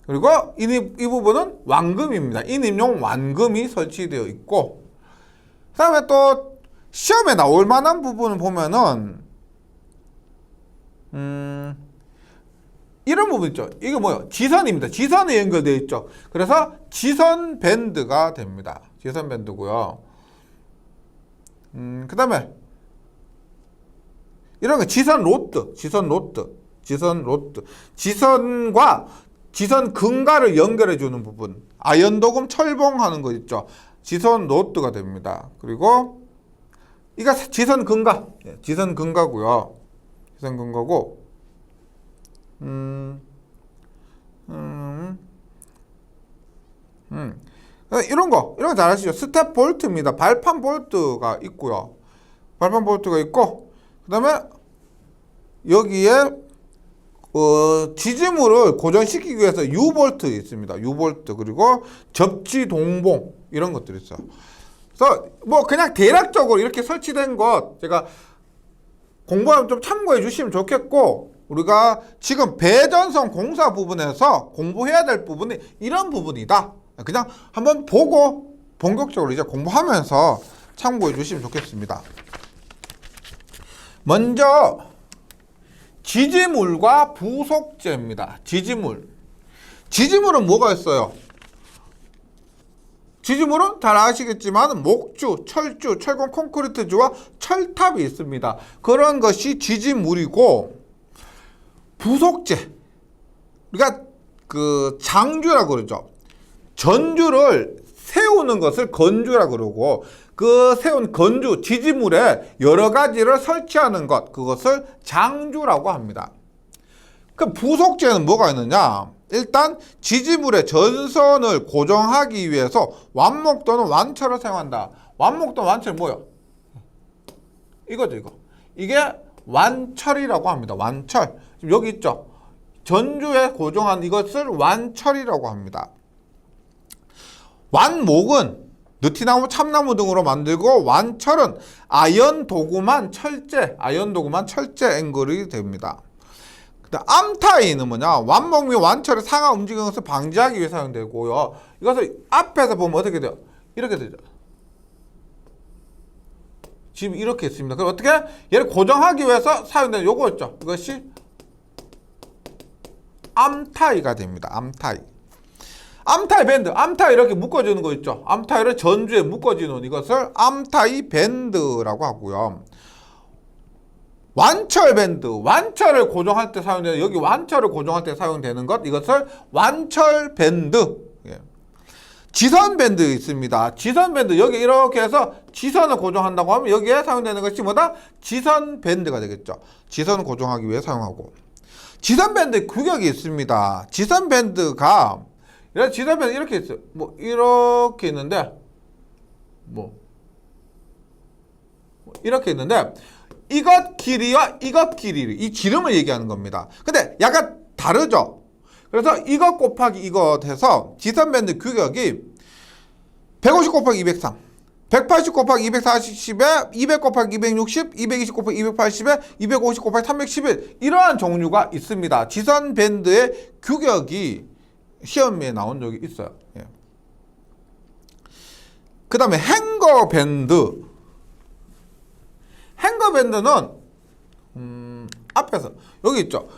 그리고 이 부분은 완금입니다. 인입용 완금이 설치되어 있고, 그 다음에 또 시험에 나올 만한 부분을 보면은 이런 부분 있죠. 이게 뭐예요? 지선입니다. 지선에 연결되어 있죠. 그래서 지선 밴드가 됩니다. 지선 밴드고요. 그 다음에 이런 거 지선 로드, 지선과 지선 근가를 연결해 주는 부분, 아연도금 철봉하는 거 있죠. 지선 로드가 됩니다. 그리고 이거 지선 근가, 지선 근가고요. 지선 근가고, 이런 거 잘 아시죠? 스텝 볼트입니다. 발판 볼트가 있고요. 발판 볼트가 있고, 그 다음에 여기에 지지물을 고정시키기 위해서 U볼트 있습니다. U볼트. 그리고 접지 동봉 이런 것들이 있어요. 그래서 뭐 그냥 대략적으로 이렇게 설치된 것 제가 공부하면 좀 참고해 주시면 좋겠고, 우리가 지금 배전선 공사 부분에서 공부해야 될 부분이 이런 부분이다. 그냥 한번 보고 본격적으로 이제 공부하면서 참고해 주시면 좋겠습니다. 먼저 지지물과 부속재입니다. 지지물은 뭐가 있어요? 지지물은 잘 아시겠지만 목주, 철주, 철근 콘크리트주와 철탑이 있습니다. 그런 것이 지지물이고, 부속재, 우리가 그 장주라고 그러죠. 전주를 세우는 것을 건주라고 그러고, 그 세운 건주, 지지물에 여러 가지를 설치하는 것, 그것을 장주라고 합니다. 그 부속재는 뭐가 있느냐? 일단 지지물의 전선을 고정하기 위해서 완목 또는 완철을 사용한다. 완목 또는 완철이 뭐예요? 이거죠, 이거. 이게 완철이라고 합니다. 완철. 지금 여기 있죠. 전주에 고정한 이것을 완철이라고 합니다. 완목은 느티나무, 참나무 등으로 만들고, 완철은 아연 도구만 철제 앵글이 됩니다. 암타이는 뭐냐? 완목 및 완철의 상하 움직이는 것을 방지하기 위해 사용되고요. 이것을 앞에서 보면 어떻게 돼요? 이렇게 되죠. 지금 이렇게 있습니다. 그럼 어떻게? 얘를 고정하기 위해서 사용되는 요거 있죠. 이것이 암타이가 됩니다. 암타이 밴드. 암타이 이렇게 묶어주는 거 있죠. 암타이를 전주에 묶어주는 이것을 암타이 밴드라고 하고요. 완철 밴드. 완철을 고정할 때 사용되는, 여기 완철을 고정할 때 사용되는 것, 이것을 완철 밴드. 지선 밴드 있습니다. 지선 밴드. 여기 이렇게 해서 지선을 고정한다고 하면 여기에 사용되는 것이 뭐다? 지선 밴드가 되겠죠. 지선 고정하기 위해 사용하고. 지선 밴드 규격이 있습니다. 지선 밴드가 지선 밴드 이렇게 있어요. 뭐 이렇게 있는데 이렇게 있는데, 이것 길이와 이것 길이, 이 지름을 얘기하는 겁니다. 근데 약간 다르죠. 그래서 이것 곱하기 이것 해서 지선 밴드 규격이 150 곱하기 203, 180 곱하기 240에 200 곱하기 260, 220 곱하기 280에 250 곱하기 311, 이러한 종류가 있습니다. 지선 밴드의 규격이 시험에 나온 적이 있어요. 그 다음에 행거 밴드. 행거 밴드는 앞에서 여기 있죠.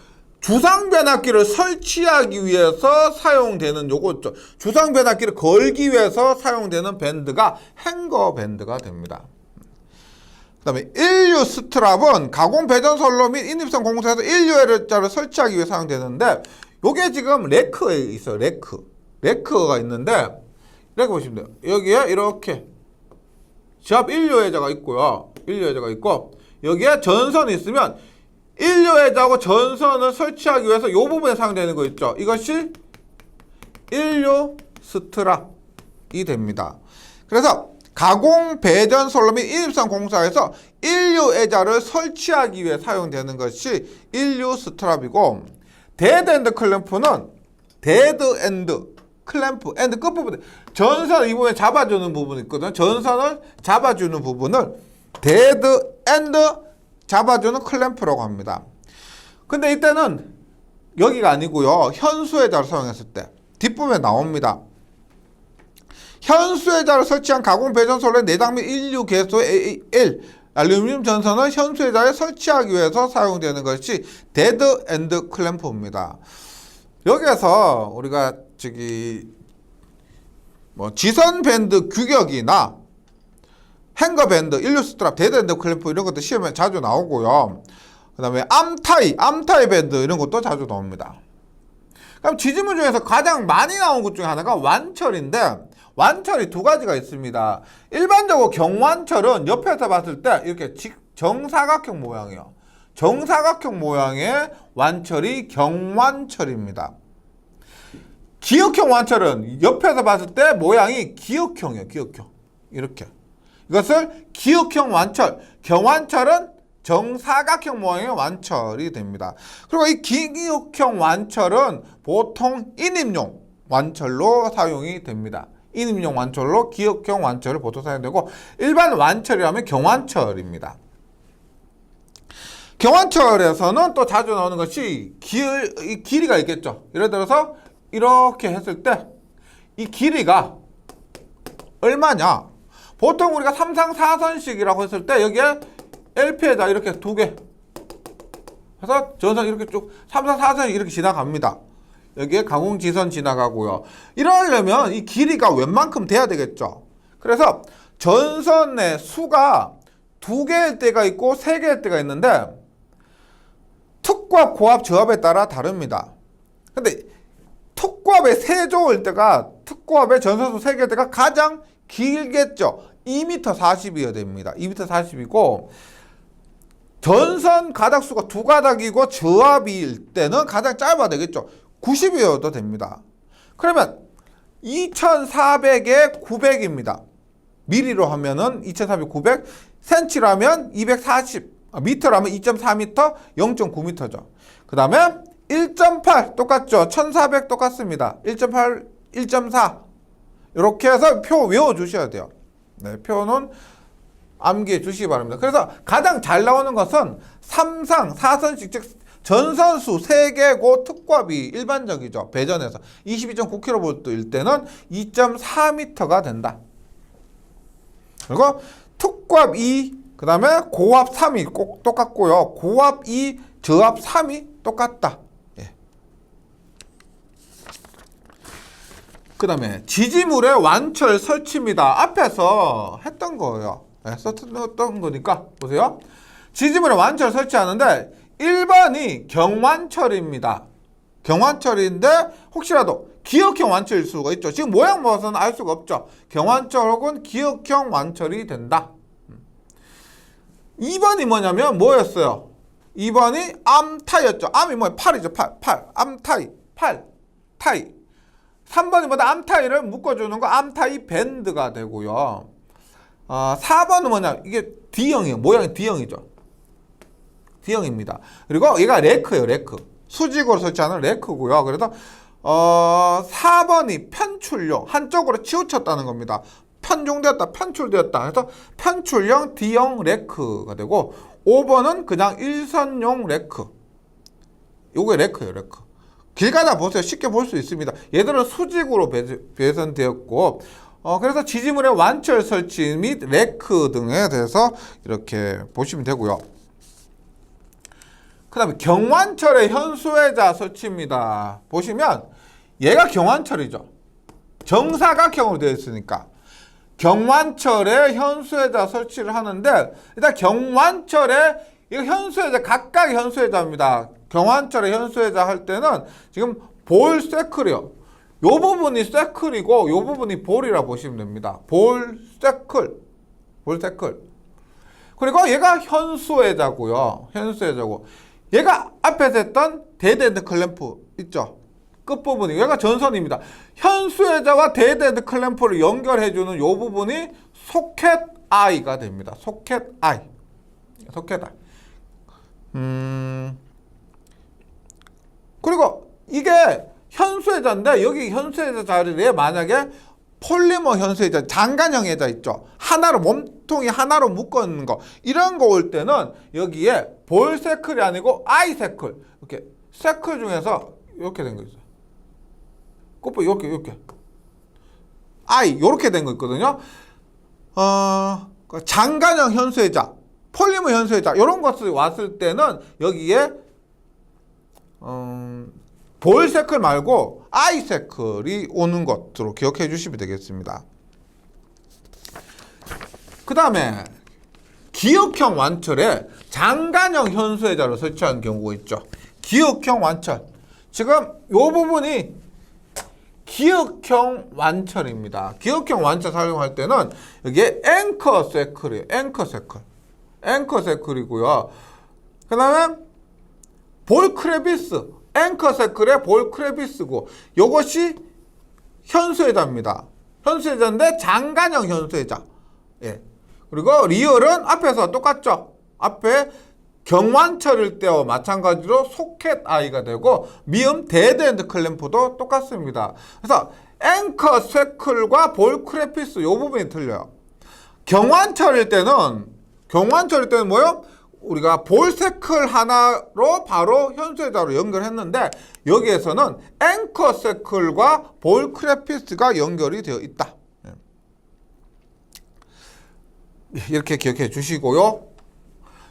주상 변압기를 설치하기 위해서 사용되는 요거 있죠. 주상 변압기를 걸기 위해서 사용되는 밴드가 행거 밴드가 됩니다. 그 다음에 인류 스트랍은 가공 배전선로 및 인입선 공사에서 인류회로자를 설치하기 위해 사용되는데, 요게 지금 레크에 있어요. 레크가 있는데, 이렇게 보시면 돼요. 여기에 이렇게 지압 1류회자가 있고요. 1류회자가 있고 여기에 전선이 있으면 1류회자하고 전선을 설치하기 위해서 이 부분에 사용되는 거 있죠. 이것이 1류 스트랍이 됩니다. 그래서 가공 배전 솔로 및 인입선 공사에서 1류회자를 설치하기 위해 사용되는 것이 1류 스트랍이고 데드 엔드 클램프는 데드 엔드 클램프 엔드 끝부분에 전선 이 부분에 잡아주는 부분이 있거든요. 전선을 잡아주는 부분을 데드 엔드 잡아주는 클램프라고 합니다. 근데 이때는 여기가 아니고요. 현수회자를 사용했을 때 뒷부분에 나옵니다. 현수회자를 설치한 가공 배전 솔로의 내장 및 1류 개수 A1 알루미늄 전선을 현수회자에 설치하기 위해서 사용되는 것이 데드 엔드 클램프입니다. 여기에서 우리가 지선 밴드 규격이나 행거 밴드, 1류 스트랍, 데드 엔드 클램프 이런 것도 시험에 자주 나오고요. 그 다음에 암타이 밴드 이런 것도 자주 나옵니다. 그럼 지지문 중에서 가장 많이 나온 것 중에 하나가 완철인데 완철이 두 가지가 있습니다. 일반적으로 경완철은 옆에서 봤을 때 이렇게 정사각형 모양이에요. 정사각형 모양의 완철이 경완철입니다. 기역형 완철은 옆에서 봤을 때 모양이 기역형이에요. 기역형. 이렇게. 이것을 기역형 완철, 경완철은 정사각형 모양의 완철이 됩니다. 그리고 이 기역형 완철은 보통 인입용 완철로 사용이 됩니다. 인입용 완철로 기역형 완철을 보통 사용되고 일반 완철이라면 경완철입니다. 경완철에서는 또 자주 나오는 것이 길이가 있겠죠. 예를 들어서 이렇게 했을 때 이 길이가 얼마냐? 보통 우리가 3상 4선식이라고 했을 때 여기에 LP에다 이렇게 두 개 해서 전선 이렇게 쭉 3상 4선이 이렇게 지나갑니다. 여기에 가공지선 지나가고요. 이러려면 이 길이가 웬만큼 돼야 되겠죠. 그래서 전선의 수가 2개일 때가 있고 3개일 때가 있는데 특고압, 고압, 저압에 따라 다릅니다. 근데 특고압의 세조일 때가 특고압의 전선수 3개일 때가 가장 길겠죠. 2m 40이어야 됩니다. 2m 40이고 전선 가닥수가 2가닥이고 저압일 때는 가장 짧아야 되겠죠. 90이어도 됩니다. 그러면 2400에 900입니다. 미리로 하면은 2400, 900, 센치로 하면 240, 미터라면 2.4m, 0.9m죠. 그 다음에 1.8 똑같죠. 1400 똑같습니다. 1.8, 1.4 이렇게 해서 표 외워주셔야 돼요. 네, 표는 암기해 주시기 바랍니다. 그래서 가장 잘 나오는 것은 3상, 4선식, 즉 전선수 3개고 특고압이 일반적이죠. 배전에서 22.9kV일 때는 2.4m가 된다. 그리고 특고압 2, 그 다음에 고압 3이 꼭 똑같고요. 고압 2, 저압 3이 똑같다. 예. 그 다음에 지지물의 완철 설치입니다. 앞에서 했던 거예요. 네, 썼던 거니까 보세요. 지지물의 완철 설치하는데 1번이 경완철입니다. 경완철인데 혹시라도 기역형 완철일 수가 있죠. 지금 모양 봐서는 알 수가 없죠. 경완철 혹은 기역형 완철이 된다. 2번이 뭐냐면 뭐였어요? 2번이 암타이였죠. 암이 뭐예요? 팔이죠. 팔. 암타이. 타이. 3번이 뭐다? 암타이를 묶어주는 거 암타이 밴드가 되고요. 4번은 뭐냐? 이게 D형이에요. 모양이 D형이죠. D형입니다. 그리고 얘가 레크예요. 레크. 수직으로 설치하는 레크고요. 그래서 4번이 편출용. 한쪽으로 치우쳤다는 겁니다. 편중되었다, 편출되었다. 그래서 편출형 D형 레크가 되고 5번은 그냥 일선용 레크. 요게 레크예요. 레크. 길 가다 보세요. 쉽게 볼 수 있습니다. 얘들은 수직으로 배선되었고 그래서 지지물의 완철 설치 및 레크 등에 대해서 이렇게 보시면 되고요. 그 다음에 경완철의 현수회자 설치입니다. 보시면 얘가 경완철이죠. 정사각형으로 되어 있으니까 경완철의 현수회자 설치를 하는데 일단 경완철의 이거 현수회자 각각의 현수회자입니다. 경완철의 현수회자 할 때는 지금 볼 세클이요. 요 부분이 세클이고 요 부분이 볼이라 보시면 됩니다. 볼 세클. 볼 세클. 그리고 얘가 현수회자고요. 현수회자고. 얘가 앞에서 했던 데드 클램프 있죠. 끝부분이 얘가 전선입니다. 현수회자와 데드 클램프를 연결해주는 요 부분이 소켓 I가 됩니다. 소켓 I. 소켓 I. 그리고 이게 현수회자인데 여기 현수회자 자리에 만약에 폴리머 현수회자, 장간형 회자 있죠. 하나로 몸통이 하나로 묶어있는 거 이런 거 올 때는 여기에 볼 세클이 아니고 I 세클 이렇게 세클 중에서 이렇게 된 거 있어요. 꽃보 이렇게 I 이렇게 된 거 있거든요. 장간형 현수회자, 폴리머 현수회자 이런 것이 왔을 때는 여기에 볼 세클 말고 I 세클이 오는 것으로 기억해 주시면 되겠습니다. 그 다음에 기역형 완철에 장간형 현수회자를 설치한 경우가 있죠. 기역형 완철. 지금 이 부분이 기역형 완철입니다. 기역형 완철 사용할 때는 여기에 앵커 세클이에요. 앵커 세클. 앵커 세클이고요. 그 다음에 볼 크레비스. 앵커 세클의 볼 크레비스고 이것이 현수회자입니다. 현수회자인데 장간형 현수회자. 예. 그리고 리얼은 앞에서 똑같죠. 앞에 경완철일 때와 마찬가지로 소켓 I가 되고 미음 데드 클램프도 똑같습니다. 그래서 앵커 세클과 볼 크레비스 이 부분이 틀려요. 경완철일 때는 뭐요? 우리가 볼 세클 하나로 바로 현수회자로 연결했는데 여기에서는 앵커 세클과 볼 크레피스가 연결이 되어 있다. 이렇게 기억해 주시고요.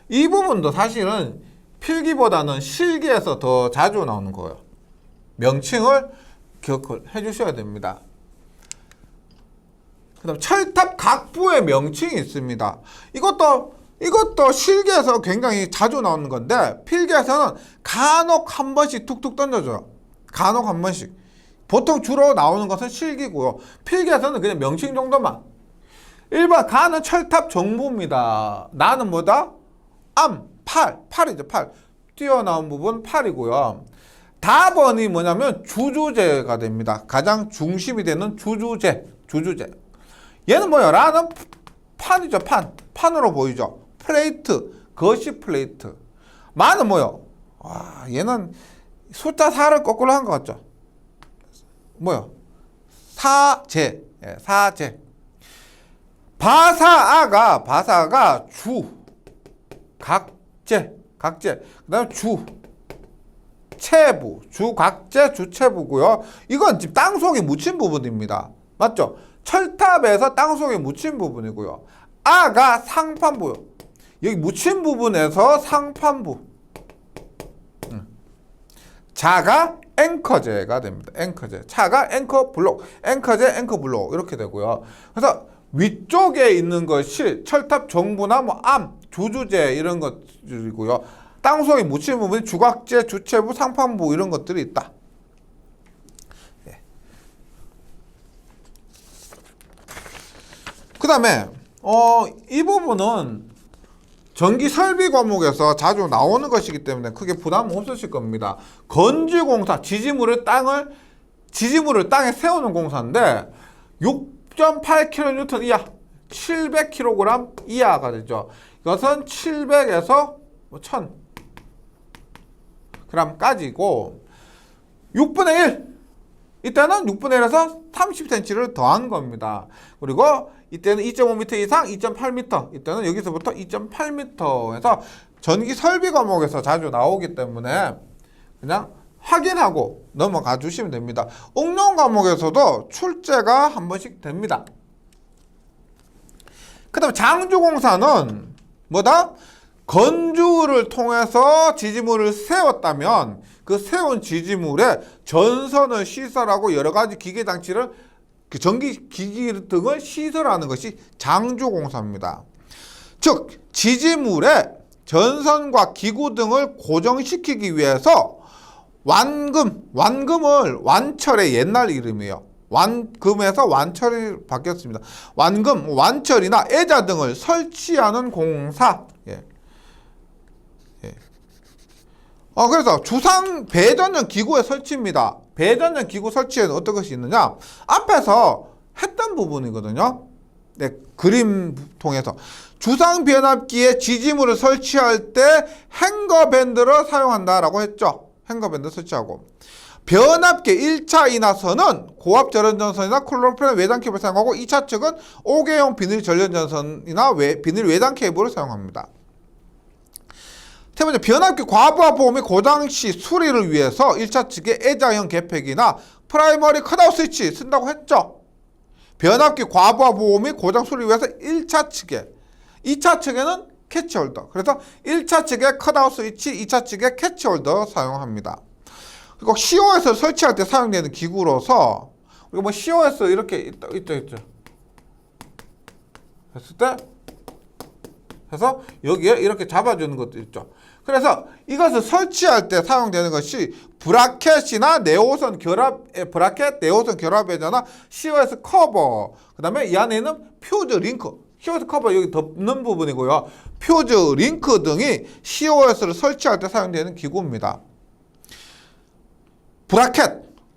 이 부분도 사실은 필기보다는 실기에서 더 자주 나오는 거예요. 명칭을 기억을 해 주셔야 됩니다. 그 다음 철탑 각부의 명칭이 있습니다. 이것도 실기에서 굉장히 자주 나오는 건데 필기에서는 간혹 한 번씩 툭툭 던져줘요. 간혹 한 번씩. 보통 주로 나오는 것은 실기고요. 필기에서는 그냥 명칭 정도만. 1번 가는 철탑 정부입니다. 나는 뭐다? 팔이죠. 팔. 튀어나온 부분 팔이고요. 답번이 뭐냐면 주주제가 됩니다. 가장 중심이 되는 주주제. 얘는 뭐야? 라는 판이죠. 판으로 보이죠. 플레이트, 거시 플레이트. 마는 뭐요? 얘는 숫자 4를 거꾸로 한 것 같죠? 뭐요? 사제. 바사가 주, 각제. 그 다음에 체부, 주각제, 주체부고요. 이건 지금 땅속에 묻힌 부분입니다. 맞죠? 철탑에서 땅속에 묻힌 부분이고요. 아가 상판부요. 여기 묻힌 부분에서 상판부. 자가 앵커제가 됩니다. 앵커제. 차가 앵커 블록. 앵커제, 앵커 블록. 이렇게 되고요. 그래서 위쪽에 있는 것이 철탑 정부나 주주제 이런 것들이고요. 땅속에 묻힌 부분이 주각제, 주체부, 상판부 이런 것들이 있다. 그 다음에 이 부분은 전기 설비 과목에서 자주 나오는 것이기 때문에 크게 부담 없으실 겁니다. 건지공사, 지지물을 땅에 세우는 공사인데 6.8kN 이하, 700kg 이하가 되죠. 이것은 700에서 1000g까지고 6분의 1 이때는 6분의 1에서 30cm를 더한 겁니다. 그리고 이때는 2.5m 이상 2.8m 이때는 여기서부터 2.8m에서 전기 설비 과목에서 자주 나오기 때문에 그냥 확인하고 넘어가 주시면 됩니다. 응용 과목에서도 출제가 한 번씩 됩니다. 그 다음에 장주공사는 뭐다? 건주를 통해서 지지물을 세웠다면 그 세운 지지물에 전선을 시설하고 여러 가지 기계 장치를 그 전기 기기 등을 시설하는 것이 장주공사입니다. 즉 지지물에 전선과 기구 등을 고정시키기 위해서 완금을 완철의 옛날 이름이에요. 완금에서 완철이 바뀌었습니다. 완금, 완철이나 애자 등을 설치하는 공사. 예. 예. 그래서 주상 배전용 기구의 설치입니다. 배전용 기구 설치에는 어떤 것이 있느냐? 앞에서 했던 부분이거든요. 네, 그림 통해서 주상 변압기에 지지물을 설치할 때 행거밴드를 사용한다라고 했죠. 행거밴드 설치하고 변압기 1차 인하선은 고압 절연전선이나 클로로펜 외장 케이블을 사용하고 2차 측은 5개형 비닐 절연전선이나 비닐 외장 케이블을 사용합니다. 세 번째, 변압기 과부하 보험의 고장 시 수리를 위해서 1차 측에 애자형 개폐기나 프라이머리 컷아웃 스위치 쓴다고 했죠. 변압기 과부하 보험의 고장 수리를 위해서 1차 측에, 2차 측에는 캐치홀더. 그래서 1차 측에 컷아웃 스위치, 2차 측에 캐치홀더 사용합니다. 그리고 COS를 설치할 때 사용되는 기구로서 우리가 뭐 COS 이렇게 있죠. 했을 때 해서 여기에 이렇게 잡아주는 것도 있죠. 그래서 이것을 설치할 때 사용되는 것이 브라켓이나 네오선 결합, 브라켓, 네오선 결합에잖아 COS 커버. 그 다음에 이 안에 있는 퓨즈 링크. COS 커버 여기 덮는 부분이고요. 퓨즈 링크 등이 COS를 설치할 때 사용되는 기구입니다.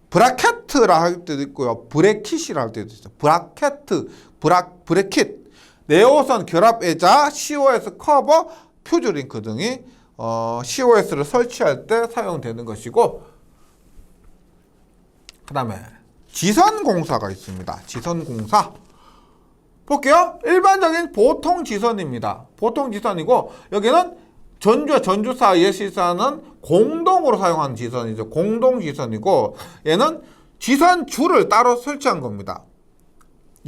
브라켓이라 할 때도 있고요. 브래킷이라 할 때도 있어요. 브래킷. 네오선 결합애자, COS 커버, 퓨즈 링크 등이 COS를 설치할 때 사용되는 것이고, 그 다음에 지선공사가 있습니다. 지선공사 볼게요. 일반적인 보통 지선입니다. 보통 지선이고 여기는 전주와 전주 사이에 실사하는 공동으로 사용하는 지선이죠. 공동 지선이고 얘는 지선줄을 따로 설치한 겁니다.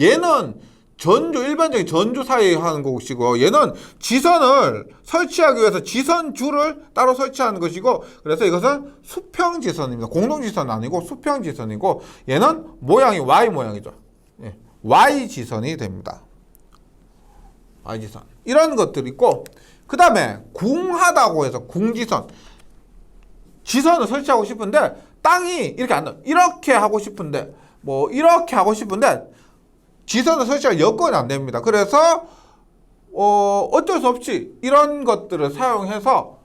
얘는 일반적인 전주 사이에 하는 것이고 얘는 지선을 설치하기 위해서 지선줄을 따로 설치하는 것이고 그래서 이것은 수평지선입니다. 공동지선은 아니고 수평지선이고 얘는 모양이 Y 모양이죠. 예, Y지선이 됩니다. Y지선. 이런 것들이 있고 그 다음에 궁하다고 해서 궁지선. 지선을 설치하고 싶은데 땅이 이렇게 안 나와. 이렇게 하고 싶은데 이렇게 하고 싶은데 지선을 설치할 여건이 안 됩니다. 그래서 어쩔 수 없이 이런 것들을 사용해서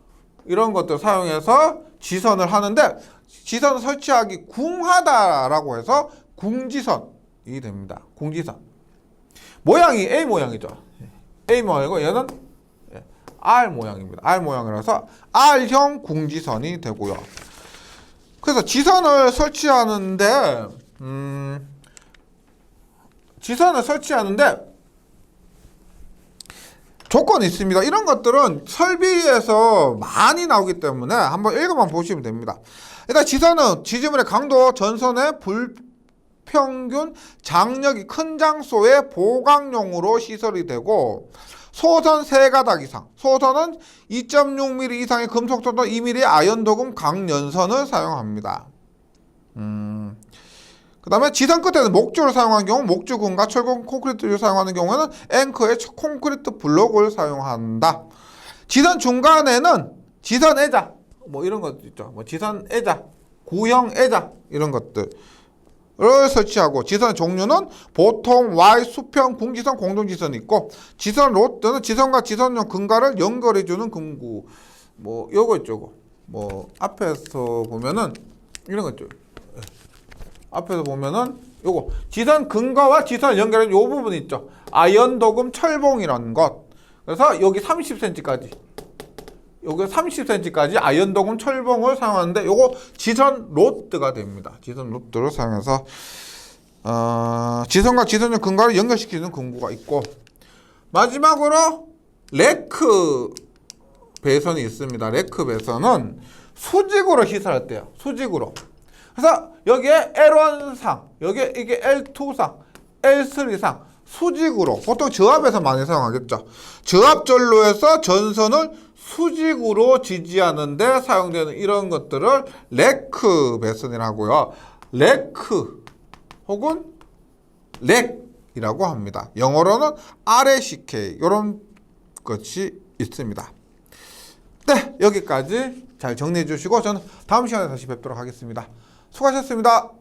지선을 하는데 지선을 설치하기 궁하다라고 해서 궁지선이 됩니다. 궁지선. 모양이 A 모양이죠. A 모양이고 얘는 R 모양입니다. R 모양이라서 R형 궁지선이 되고요. 그래서 지선을 설치하는데 조건이 있습니다. 이런 것들은 설비에서 많이 나오기 때문에 한번 읽어만 보시면 됩니다. 일단 지선은 지지물의 강도, 전선의 불평균 장력이 큰 장소의 보강용으로 시설이 되고 소선 3가닥 이상, 소선은 2.6mm 이상의 금속 또는 2mm의 아연도금 강연선을 사용합니다. 그 다음에 지선 끝에는 목줄을 사용하는 경우 목줄근과 철근 콘크리트를 사용하는 경우에는 앵커의 콘크리트 블록을 사용한다. 지선 중간에는 지선 애자 이런 것도 있죠. 지선 애자, 구형 애자 이런 것들을 설치하고 지선 종류는 보통 Y, 수평, 궁지선, 공동지선이 있고 지선 로드는 지선과 지선용 근가를 연결해주는 근구 요거 있죠. 앞에서 보면은 이런 거 있죠. 앞에서 보면은 요거 지선 근거와 지선을 연결하는 요 부분 있죠. 아연도금 철봉이라는 것. 그래서 여기 30cm까지 아연도금 철봉을 사용하는데 요거 지선 로드가 됩니다. 지선 로드를 사용해서 지선과 지선용 근거를 연결시키는 근구가 있고 마지막으로 레크 배선이 있습니다. 레크 배선은 수직으로 시설할 때요. 수직으로. 그래서 여기에 L1상, 여기에 이게 L2상, L3상 수직으로 보통 저압에서 많이 사용하겠죠. 저압 전로에서 전선을 수직으로 지지하는데 사용되는 이런 것들을 레크 배선이라고 하고요. 레크 혹은 렉이라고 합니다. 영어로는 RACK 이런 것이 있습니다. 네, 여기까지 잘 정리해 주시고 저는 다음 시간에 다시 뵙도록 하겠습니다. 수고하셨습니다.